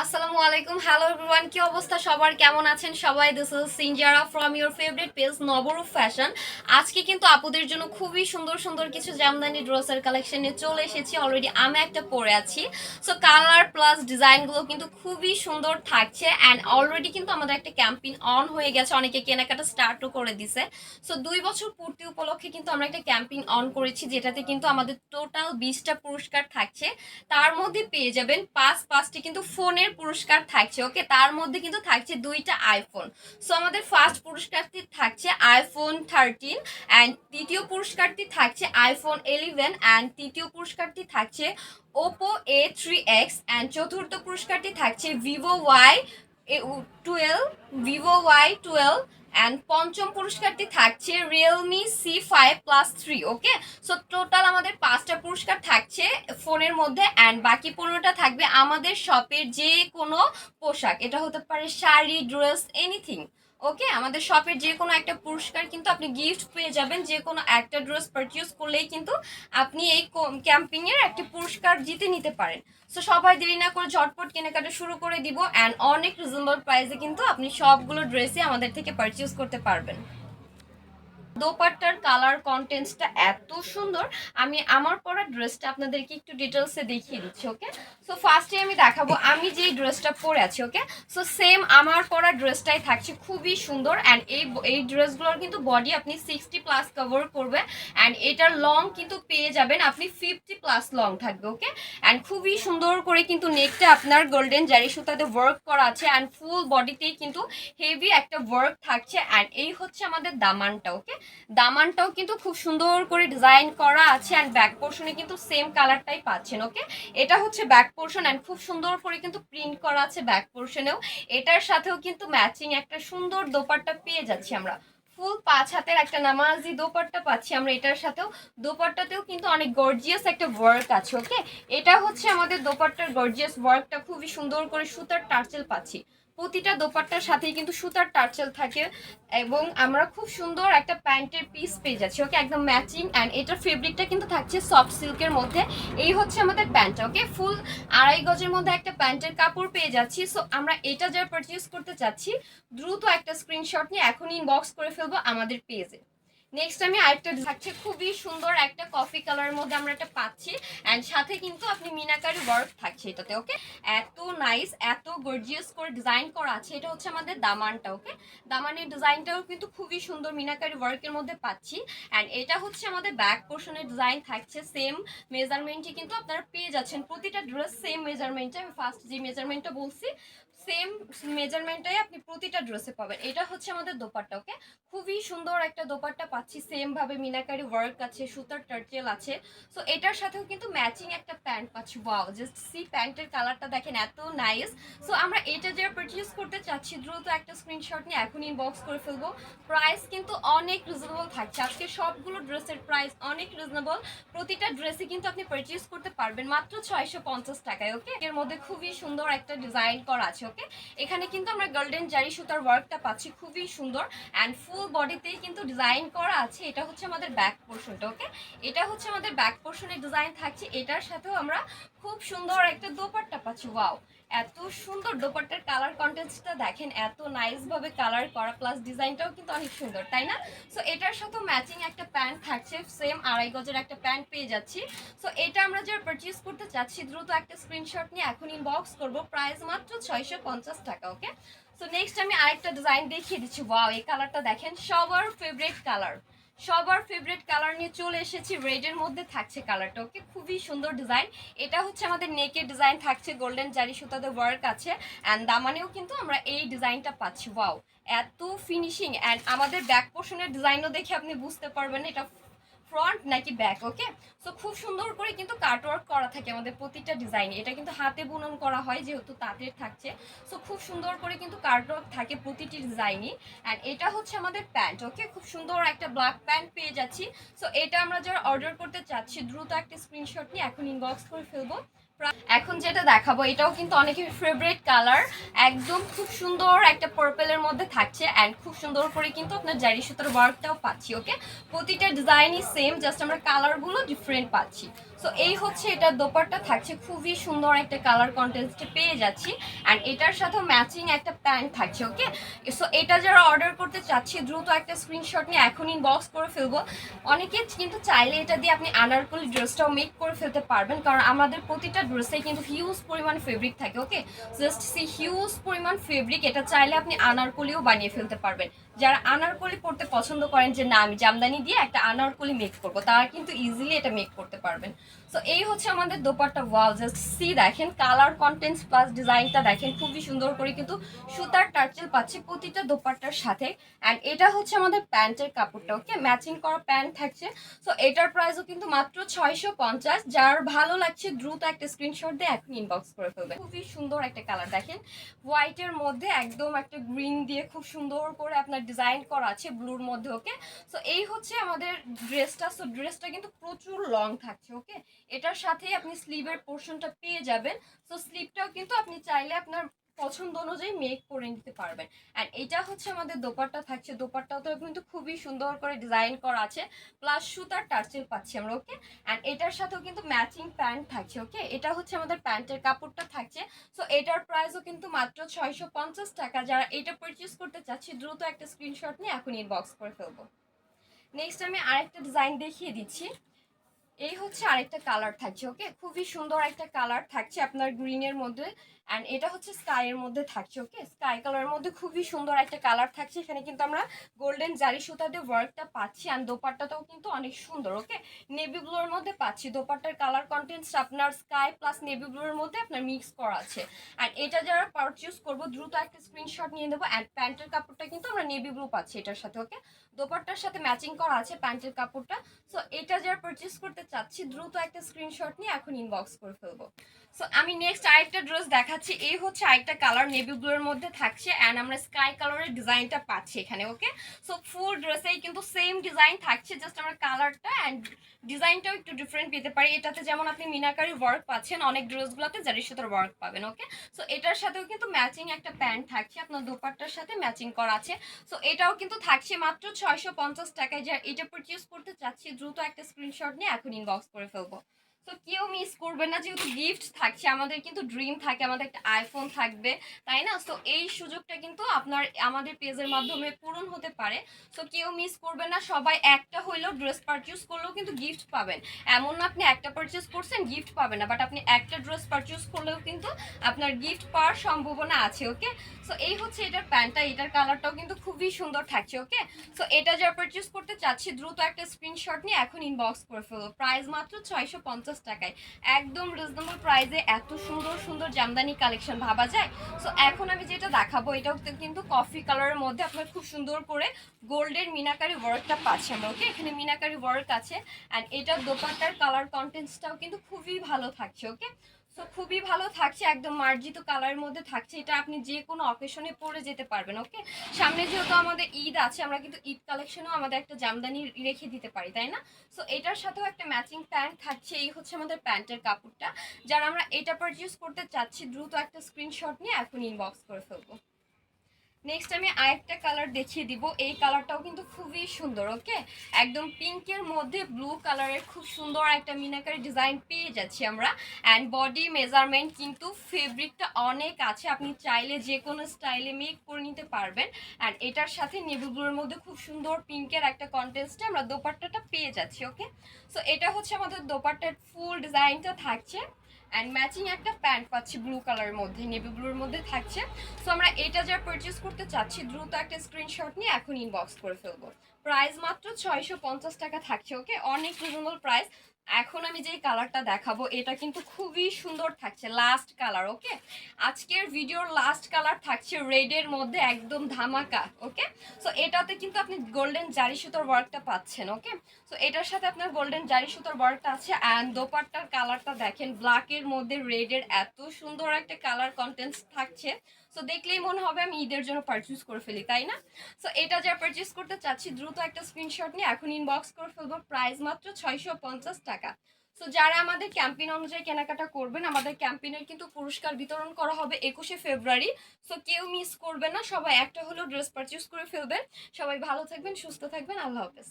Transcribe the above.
আসসালামু আলাইকুম, hello everyone, কি অবস্থা সবার, কেমন আছেন সবাই? This is Sinjara from your favourite page Nabarup fashion. আজকে কিন্তু আপুদের জন্য খুবই সুন্দর সুন্দর কিছু জামদানি ড্রেসের কালেকশন নিয়ে চলে এসেছি। অলরেডি আমি একটা পরে আছি। সো কালার প্লাস ডিজাইনগুলো কিন্তু খুবই সুন্দর থাকছে অ্যান্ড অলরেডি কিন্তু আমাদের একটা ক্যাম্পেইন অন হয়ে গেছে, অনেকে কেনাকাটা স্টার্টও করে দিছে। সো 2 বছর পূর্তি উপলক্ষে কিন্তু আমরা একটা ক্যাম্পেইন অন করেছি, যেটাতে কিন্তু আমাদের টোটাল 20টা পুরস্কার থাকছে। তার মধ্যে পেয়ে যাবেন পাঁচটি কিন্তু ফোনের পুরস্কার থাকছে। ওকে, তার মধ্যে কিন্তু থাকছে 2টা আইফোন। সো আমাদের ফার্স্ট পুরস্কারটি থাকছে আইফোন 13 অ্যান্ড দ্বিতীয় পুরস্কারটি থাকছে আইফোন 11 অ্যান্ড তৃতীয় পুরস্কারটি থাকছে ওপো A3X অ্যান্ড চতুর্থ পুরস্কারটি থাকছে ভিভো ওয়াই 12 অ্যান্ড পঞ্চম পুরস্কারটি থাকছে রিয়েলমি C5 Plus 3। ওকে, সো টোটাল আমাদের 5টা পুরস্কার থাকছে ফোনের মধ্যে অ্যান্ড বাকি 15টা থাকবে আমাদের শপের যে কোনো পোশাক। এটা হতে পারে শাড়ি, ড্রেস, এনিথিং। ওকে, আমাদের শপের যে কোনো একটা পুরস্কার কিন্তু আপনি গিফট পেয়ে যাবেন। যে কোনো একটা ড্রেস পারচেজ করলেই কিন্তু আপনি এই ক্যাম্পিং এর একটা পুরস্কার জিতে নিতে পারেন। সো সবাই দেরি না করে ঝটপট কেনাকাটা শুরু করে দিব অ্যান্ড অনেক রিজনেবল প্রাইসে কিন্তু আপনি সবগুলো ড্রেসই আমাদের থেকে পারচেজ করতে পারবেন। দোপাট্টার কালার কন্টেন্টসটা এত সুন্দর, আমি আমার পরা ড্রেসটা আপনাদেরকে একটু ডিটেলসে দেখিয়ে দিচ্ছি। ওকে, সো ফার্স্টে আমি দেখাবো আমি যেই ড্রেসটা পরে আছি। ওকে, সো সেম আমার পরা ড্রেসটাই থাকছে, খুবই সুন্দর অ্যান্ড এই ড্রেসগুলোর কিন্তু বডি আপনি 60+ কভার করবে অ্যান্ড এটার লং কিন্তু পেয়ে যাবেন আপনি 50+ লং থাকবে। ওকে, অ্যান্ড খুবই সুন্দর করে কিন্তু নেকটা আপনার গোল্ডেন জারি সুতাতে ওয়ার্ক করা আছে অ্যান্ড ফুল বডিতেই কিন্তু হেভি একটা ওয়ার্ক থাকছে অ্যান্ড এই হচ্ছে আমাদের দামানটা। ওকে, দামানটাও কিন্তু খুব সুন্দর করে ডিজাইন করা আছে অ্যান্ড ব্যাক পোর্শনে কিন্তু সেম কালারটাই পাচ্ছেন। ওকে, এটা হচ্ছে ব্যাক পোর্শন অ্যান্ড খুব সুন্দর করে কিন্তু প্রিন্ট করা আছে ব্যাক পোর্শনেও। এটার সাথেও কিন্তু ম্যাচিং একটা সুন্দর দোপাট্টা পেয়ে যাচ্ছি আমরা। ফুল 5 হাতের একটা নামাজি দোপাট্টা পাচ্ছি আমরা এটার সাথেও। দোপাট্টাতেও কিন্তু অনেক গর্জিয়াস একটা ওয়ার্ক আছে। ওকে, এটা হচ্ছে আমাদের দোপাট্টার গর্জিয়াস ওয়ার্কটা, খুবই সুন্দর করে সুতার টার্সেল পাচ্ছি। প্রতিটা দোপাট্টার সাথেই কিন্তু সুতার টার্সেল থাকে এবং আমরা খুব সুন্দর একটা প্যান্টের পিস পেয়ে যাচ্ছি। ওকে, একদম ম্যাচিং অ্যান্ড এটার ফেব্রিকটা কিন্তু থাকছে সফট সিল্কের মধ্যে। এই হচ্ছে আমাদের প্যান্টটা। ওকে, ফুল 2.5 গজের মধ্যে একটা প্যান্টের কাপড় পেয়ে যাচ্ছি। সো আমরা এটা যারা পারচেজ করতে চাচ্ছি, দ্রুত একটা স্ক্রিনশট নিয়ে এখনই ইনবক্স করে ফেলবো আমাদের পেজে। নেক্সট আমি আরেকটা থাকছে, খুবই সুন্দর একটা কফি কালারের মধ্যে আমরা এটা পাচ্ছি অ্যান্ড সাথে কিন্তু আপনি মিনাকারি ওয়ার্ক থাকছে এটাতে। ওকে, এত নাইস, এত গর্জিয়াস করে ডিজাইন করা আছে। এটা হচ্ছে আমাদের দামানটা। ওকে, দামানের ডিজাইনটাও কিন্তু খুবই সুন্দর মিনাকারি ওয়ার্কের মধ্যে পাচ্ছি অ্যান্ড এটা হচ্ছে আমাদের ব্যাক পোর্শনের ডিজাইন থাকছে। সেম মেজারমেন্টই কিন্তু আপনারা পেয়ে যাচ্ছেন, প্রতিটা ড্রেস সেম মেজারমেন্টে। আমি ফার্স্ট যে মেজারমেন্টটা বলছি সেম মেজারমেন্টটাই আপনি প্রতিটা ড্রেসে পাবেন। এটা হচ্ছে আমাদের দোপাট্টা। ওকে, খুবই সুন্দর একটা দোপাট্টা পাচ্ছি, সেম ভাবে মিনাকারি ওয়ার্ক আছে, সুতার টার্টেল আছে। সো এটার সাথেও কিন্তু ম্যাচিং একটা প্যান্ট পাচ্ছি। ওয়াও, জাস্ট সি প্যান্টের কালারটা দেখেন, এত নাইস। সো আমরা এটা যারা পারচেজ করতে চাচ্ছি, দ্রুত একটা স্ক্রিনশট নিয়ে এখন ইনবক্স করে ফেলবো। প্রাইস কিন্তু অনেক রিজনেবল থাকছে, আজকে সবগুলো ড্রেসের প্রাইস অনেক রিজনেবল। প্রতিটা ড্রেসে কিন্তু আপনি পারচেজ করতে পারবেন মাত্র 650 টাকায়। ওকে, এর মধ্যে খুবই সুন্দর একটা ডিজাইন করা আছে। ওকে, এখানে কিন্তু আমরা গোল্ডেন জারি সুতার ওয়ার্কটা পাচ্ছি, খুবই সুন্দর অ্যান্ড ফুল বডিতেই কিন্তু ডিজাইন করা আছে। এটা হচ্ছে আমাদের ব্যাক পোর্শনটা। ওকে, এটা হচ্ছে আমাদের ব্যাক পোর্শনের ডিজাইন থাকছে। এটার সাথেও আমরা খুব সুন্দর একটা দোপাট্টা পাচ্ছি। ওয়াও, এত সুন্দর দোপাট্টার কালার কন্টেন্টসটা দেখেন, এত নাইস ভাবে কালার করা, প্লাস ডিজাইনটাও কিন্তু অনেক সুন্দর, তাই না? সো এটার সাথেও ম্যাচিং একটা প্যান্ট থাকছে, সেম 2.5 গজের একটা প্যান্ট পেয়ে যাচ্ছি। সো এটা আমরা যারা পারচেজ করতে চাচ্ছি, দ্রুত একটা স্ক্রিনশট নিয়ে এখন ইনবক্স করবো। প্রাইস মাত্র 650 টাকা। ওকে, সো নেক্সট আমি আরেকটা ডিজাইন দেখিয়ে দিচ্ছি। ওয়াও, এই কালারটা দেখেন, সবার ফেভারিট কালার, সবার ফেভারিট কালার নিয়ে চলে এসেছি। রেডের মধ্যে থাকছে কালারটা। ওকে, খুবই সুন্দর ডিজাইন। এটা হচ্ছে আমাদের নেকের ডিজাইন থাকছে, গোল্ডেন জারি সুতাতে ওয়ার্ক আছে অ্যান্ড দামানেও কিন্তু আমরা এই ডিজাইনটা পাচ্ছি। ওয়াও, এত ফিনিশিং অ্যান্ড আমাদের ব্যাক পোর্শনের ডিজাইনও দেখে আপনি বুঝতে পারবেন এটা ফ্রন্ট নাকি ব্যাক। ওকে, সো খুব সুন্দর করে কিন্তু কাটওয়ার্ক করা থাকে আমাদের প্রতিটা ডিজাইন। এটা কিন্তু হাতে বুনন করা হয় যেহেতু তাঁতের থাকছে। সো খুব সুন্দর করে কিন্তু কাটওয়ার্ক থাকে প্রতিটি ডিজাইনই অ্যান্ড এটা হচ্ছে আমাদের প্যান্ট। ওকে, খুব সুন্দর একটা ব্ল্যাক প্যান্ট পেয়ে যাচ্ছি। সো এটা আমরা যারা অর্ডার করতে চাচ্ছি, দ্রুত একটা স্ক্রিনশট নিয়ে এখন ইনবক্স করে ফেলবো। এখন যেটা দেখাবো এটাও কিন্তু অনেকের ফেভারিট কালার, একদম খুব সুন্দর একটা পার্পেলের মধ্যে থাকছে অ্যান্ড খুব সুন্দর করে কিন্তু আপনার জারি সুতার ওয়ার্কটাও পাচ্ছি। ওকে, প্রতিটা ডিজাইনই সেম, জাস্ট আমরা কালারগুলো ডিফারেন্ট পাচ্ছি। সো এই হচ্ছে এটার দোপাট্টা থাকছে, খুবই সুন্দর একটা কালার কন্ট্রাস্টে পেয়ে যাচ্ছি। অ্যান্ড এটার সাথেও ম্যাচিং একটা প্যান্ট থাকছে। ওকে, সো এটা যারা অর্ডার করতে চাচ্ছি দ্রুত একটা স্ক্রিনশট নিয়ে এখন ইনবক্স করে ফেলবো। অনেকে কিন্তু চাইলে এটা দিয়ে আপনি আনারকলি ড্রেসটাও মেক করে ফেলতে পারবেন, কারণ আমাদের প্রতিটা ড্রেসে কিন্তু হিউজ পরিমাণ ফেব্রিক থাকে। ওকে, জাস্ট সি হিউজ পরিমাণ ফেব্রিক, এটা চাইলে আপনি আনারকলিও বানিয়ে ফেলতে পারবেন। যারা আনারকলি পড়তে পছন্দ করেন যে না আমি জামদানি দিয়ে একটা আনারকলি মেক করবো, তারা কিন্তু ইজিলি এটা মেক করতে পারবেন। সো এই হচ্ছে আমাদের দোপাট্টা। ওয়াও, জাস্ট সি দেখেন কালার কন্টেন্টস প্লাস ডিজাইনটা দেখেন, খুবই সুন্দর করে কিন্তু সুতার টার্চেল পাচ্ছে প্রতিটা দোপাট্টার সাথে। অ্যান্ড এটা হচ্ছে আমাদের প্যান্টের কাপড়টা। ওকে, ম্যাচিং করা প্যান্ট থাকছে। সো এটার প্রাইসও কিন্তু মাত্র 650। যার ভালো লাগছে দ্রুত একটা স্ক্রিনশট দিয়ে এখন ইনবক্স করে ফেলবেন। খুবই সুন্দর একটা কালার দেখেন, হোয়াইটের মধ্যে একদম একটা গ্রিন দিয়ে খুব সুন্দর করে আপনার ডিজাইন করা আছে ব্লুর মধ্যে। ওকে, সো এই হচ্ছে আমাদের ড্রেসটা। সো ড্রেসটা কিন্তু প্রচুর লং থাকছে। ওকে, এটার সাথেই আপনি স্লিভের পোর্শনটা পেয়ে যাবেন। সো স্লিভটাও কিন্তু আপনি চাইলে আপনার পছন্দ অনুযায়ী মেক করে নিতে পারবেন। অ্যান্ড এটা হচ্ছে আমাদের দোপাট্টা থাকছে। দোপাট্টাটাও কিন্তু খুবই সুন্দর করে ডিজাইন করা আছে, প্লাস সুতার টার্চেল পাচ্ছি আমরা। ওকে, অ্যান্ড এটার সাথেও কিন্তু ম্যাচিং প্যান্ট থাকছে। ওকে, এটা হচ্ছে আমাদের প্যান্টের কাপড়টা থাকছে। সো এটার প্রাইসও কিন্তু মাত্র 650 টাকা। যারা এটা পারচেস করতে চাচ্ছি দ্রুত একটা স্ক্রিনশট নিয়ে এখন ইনবক্স করে ফেলবো। নেক্সট আমি আরেকটা ডিজাইন দেখিয়ে দিচ্ছি। এই হচ্ছে আরেকটা কালার থাকছে। ওকে, খুবই সুন্দর একটা কালার থাকছে আপনার গ্রিনের মধ্যে। অ্যান্ড এটা হচ্ছে স্কাইয়ের মধ্যে থাকছে। ওকে, স্কাই কালারের মধ্যে খুবই সুন্দর একটা কালার থাকছে। এখানে কিন্তু আমরা গোল্ডেন জারি সুতা দিয়ে ওয়ার্কটা পাচ্ছি। অ্যান্ড দোপাট্টাটাও কিন্তু অনেক সুন্দর। ওকে, নেভি ব্লুর মধ্যে পাচ্ছি। দোপাট্টার কালার কন্টেন্টস আপনার স্কাই প্লাস নেভি ব্লুর মধ্যে আপনার মিক্স করা আছে। অ্যান্ড এটা যারা পারচেস করবো দ্রুত একটা স্ক্রিনশট নিয়ে নেবো। অ্যান্ড প্যান্টের কাপড়টা কিন্তু আমরা নেভি ব্লু পাচ্ছি এটার সাথে। ওকে, দোপাট্টার সাথে ম্যাচিং করা আছে প্যান্টের কাপড়টা। সো এটা যারা পারচেস করতে চাচ্ছি দ্রুত একটা স্ক্রিনশট নিয়ে এখন ইনবক্স করে ফেলবো। সো আমি নেক্সট আরেকটা ড্রেস দেখাচ্ছি। এই হচ্ছে আরেকটা কালার নেভি ব্লু এর মধ্যে থাকছে। অ্যান্ড আমরা স্কাই কালারের ডিজাইনটা পাচ্ছি এখানে। ওকে, সো ফুল ড্রেসেই কিন্তু সেম ডিজাইন থাকছে, জাস্ট আমরা কালারটা অ্যান্ড ডিজাইনটাও একটু ডিফারেন্ট পেতে পারি। এটাতে যেমন আপনি মিনাকারি ওয়ার্ক পাচ্ছেন, অনেক ড্রেসগুলোতে জারি সুতার ওয়ার্ক পাবেন। ওকে, সো এটার সাথেও কিন্তু ম্যাচিং একটা প্যান্ট থাকছে, আপনার দোপাট্টার সাথে ম্যাচিং করা আছে। সো এটাও কিন্তু থাকছে মাত্র 650 টাকায়। যা এটা পারচেস করতে চাচ্ছি দ্রুত একটা স্ক্রিনশট নিয়ে এখন ইনবক্স করে ফেলবো। তো কেউ মিস করবেন না, যেহেতু গিফট থাকছে, আমাদের কিন্তু ড্রিম থাকে আমাদের একটা আইফোন থাকবে, তাই না? তো এই সুযোগটা কিন্তু আপনার আমাদের পেজের মাধ্যমে পূরণ হতে পারে। তো কেউ মিস করবেন না, সবাই একটা হইলেও ড্রেস পারচেস করলেও কিন্তু গিফট পাবেন। এমন না আপনি একটা পারচেস করছেন গিফট পাবেন না, বাট আপনি একটা ড্রেস পারচেস করলেও কিন্তু আপনার গিফট পাওয়ার সম্ভাবনা আছে। ওকে, সো এই হচ্ছে এটার প্যান্টটা, এটার কালারটাও কিন্তু খুবই সুন্দর থাকছে। ওকে, সো এটা যা পারচেস করতে চাচ্ছি দ্রুত একটা স্ক্রিনশট নিয়ে এখন ইনবক্স করে ফেলবো। প্রাইস মাত্র 650 টাকায়, একদম রিজনেবল প্রাইসে এত সুন্দর সুন্দর জামদানি কালেকশন ভাবা যায়। সো এখন আমি যেটা দেখাবো এটাও কিন্তু কফি কালারের মধ্যে আপনার খুব সুন্দর করে গোল্ডের মিনাকারি ওয়ার্কটা পাচ্ছি আমরা। ওকে, এখানে মিনাকারি ওয়ার্ক আছে। অ্যান্ড এটার দোপাট্টার কালার কন্টেন্টসটাও কিন্তু খুবই ভালো থাকছে। ওকে, সো খুবই ভালো থাকছে, একদম মার্জিত কালারের মধ্যে থাকছে। এটা আপনি যে কোনো অকেশনে পরে যেতে পারবেন। ওকে, সামনে যেহেতু আমাদের ঈদ আছে, আমরা কিন্তু ঈদ কালেকশনেও আমাদের একটা জামদানি রেখে দিতে পারি, তাই না? সো এটার সাথেও একটা ম্যাচিং প্যান্ট থাকছে। এই হচ্ছে আমাদের প্যান্টের কাপড়টা। যারা আমরা এটা পারচেস করতে চাচ্ছি দ্রুত একটা স্ক্রিনশট নিয়ে এখন ইনবক্স করে ফেলবো। নেক্সট আমি আরেকটা কালার দেখিয়ে দিব। এই কালারটাও কিন্তু খুবই সুন্দর। ওকে, একদম পিঙ্কের মধ্যে ব্লু কালারের খুব সুন্দর একটা মিনাকারি ডিজাইন পেয়ে যাচ্ছি আমরা। অ্যান্ড বডি মেজারমেন্ট কিন্তু ফেব্রিকটা অনেক আছে, আপনি চাইলে যে কোনো স্টাইলে মেক করে নিতে পারবেন। অ্যান্ড এটার সাথে নেভি ব্লুর মধ্যে খুব সুন্দর পিঙ্কের একটা কন্ট্রাস্টে আমরা দোপাট্টাটা পেয়ে যাচ্ছি। ওকে, সো এটা হচ্ছে আমাদের দোপাট্টার ফুল ডিজাইনটা থাকছে। অ্যান্ড ম্যাচিং একটা প্যান্ট পাচ্ছি ব্লু কালারের মধ্যে, নেভি ব্লুর মধ্যে থাকছে। সো আমরা এটা যা পারচেস করতে চাচ্ছি দ্রুত একটা স্ক্রিনশট নিয়ে এখন ইনবক্স করে ফেলবো। প্রাইস মাত্র 650 টাকা থাকছে। ওকে, অনেক রিজনেবল প্রাইস। এখন আমি যেই কালারটা দেখাবো এটা কিন্তু খুবই সুন্দর থাকছে, লাস্ট কালার। ওকে, আজকের ভিডিওর লাস্ট কালার থাকছে রেডের মধ্যে, একদম ধামাকা। ওকে, সো এটাতে কিন্তু আপনি গোল্ডেন জারি সুতার ওয়ার্কটা পাচ্ছেন। ওকে, সো এটার সাথে আপনার গোল্ডেন জারি সুতার ওয়ার্কটা আছে। অ্যান্ড দোপাট্টার কালারটা দেখেন, ব্ল্যাকের মধ্যে রেডের এত সুন্দর একটা কালার কন্টেন্টস থাকছে। সো দেখলেই মনে হবে আমি ঈদের জন্য পারচেস করে ফেলি, তাই না? সো এটা যা পারচেস করতে চাচ্ছি দ্রুত একটা স্ক্রিনশট নিয়ে এখন ইনবক্স করে ফেলবো। প্রাইস মাত্র 650 টাকা। সো যারা আমাদের ক্যাম্পেইন অনুযায়ী কেনাকাটা করবেন, আমাদের ক্যাম্পেইনের কিন্তু পুরস্কার বিতরণ করা হবে 21শে ফেব্রুয়ারি। সো কেউ মিস করবে না, সবাই একটা হলেও ড্রেস পারচেস করে ফেলবেন। সবাই ভালো থাকবেন, সুস্থ থাকবেন, আল্লাহ হাফেজ।